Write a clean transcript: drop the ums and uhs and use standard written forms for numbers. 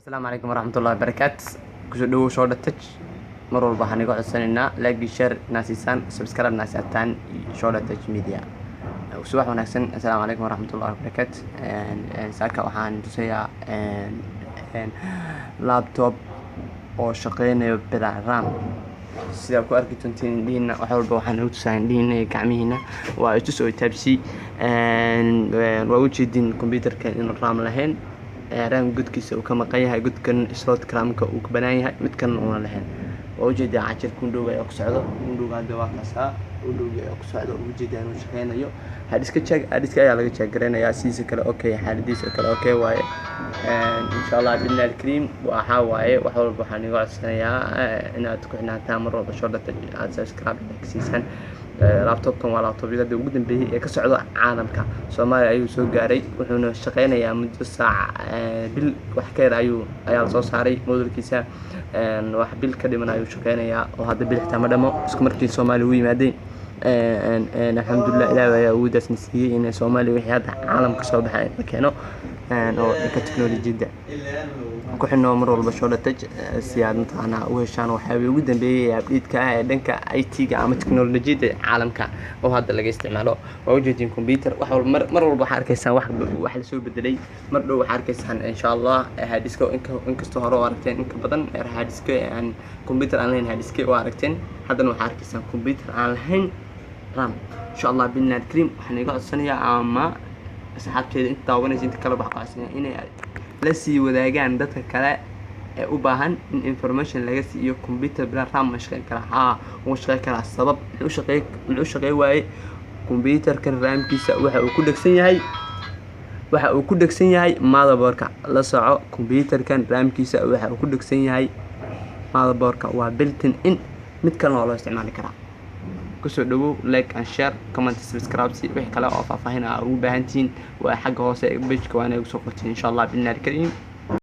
السلام عليكم ورحمة الله وبركاته. كسو دو شو touch مرور بحني قاعد سننا لايك شير ناسيسان سبسكرايب ناسيتان شو touch ميديا وسواح ونحسن. السلام عليكم ورحمة الله وبركاته. ساكا وحان تسيا لابتوب oo shaqeynayo bidca RAM sida ku arki doontiin dhiina wax walba waxaan u tusaan dhiina gacmihiina waa isu soo taabsi waa u jeedin computerka in RAM lahayn RAM gudkiisa uu ka maqan yahay gudkan slot RAM-ka uu ka banaan yahay midkan uu lahayn waa u jeedaa cajir kundhoga ay ku socdo kundhoga hadda waa kaasa kundhoga ay ku socdo u jeedaa inuu shaqeynayo hadiska ayaa laga jeegareynayaa siisa kale okay xaaladiisa kale okay waaye إن شاء الله بالله الكريم وأحاول وحول بحني وعسنايا إن أتكون حتى مرة بشرة سبسكرايب كسيسان لابتوبكم ولا لابتوب يقدر يقدم به كسعود عالمك سومالي أيو سوق جاري وحنا اشتغلنا يا مدة ساعة بالوحكاية أيو صوص هاري موديل كيسا واحد بالكلمة أيو شغلنا يا وهذا بالاحتمال ما سكمرتين سومالي وي مادين الحمد لله إلى ويودس نسيه إن سومالي وحياة عالم كسب حي مكانه oo teknolojiyada ku xidhno mar walba soo dhatay siyaadanta ana u heshaan waxa ugu dambeeyay update-ka ee dhanka IT-ga ama teknolojiyada caalamka oo hadda laga isticmaalo waa u jeedin computer wax walba mar walba waxa arkaysan wax la soo bedelay mar dhow waxa arkaysan insha Allah hadiska inkastoo hore oo aragteen in ka badan hadiska aan computer aan lahayn hadiska oo aragteen haddana waxa arkaysan computer aan lahayn RAM insha Allah binad kareem waxaan iga codsanayaa ama asxaabteeda inta daawanaysa inta kala baxqaasina inay la sii wadaagaan dadka kale ee u baahan in information laga siiyo computer bila RAM ma shaqeyn kara uu shaqeyn kara sabab uu shaqeey waaye computerkan RAM-kiisa waxa uu ku dhagsan yahay motherboard-ka la soco computerkan RAM-kiisa waxa uu ku dhagsan yahay motherboard-ka waa built-in mid kale oo loo isticmaali karaa kusoo dhawow like and share comment subscribe si wixii kale oo faahfaahin ah ugu baahantiin waa xagga hoose page-ka waana ugu soo qortiin insha Allah binnaar kariim.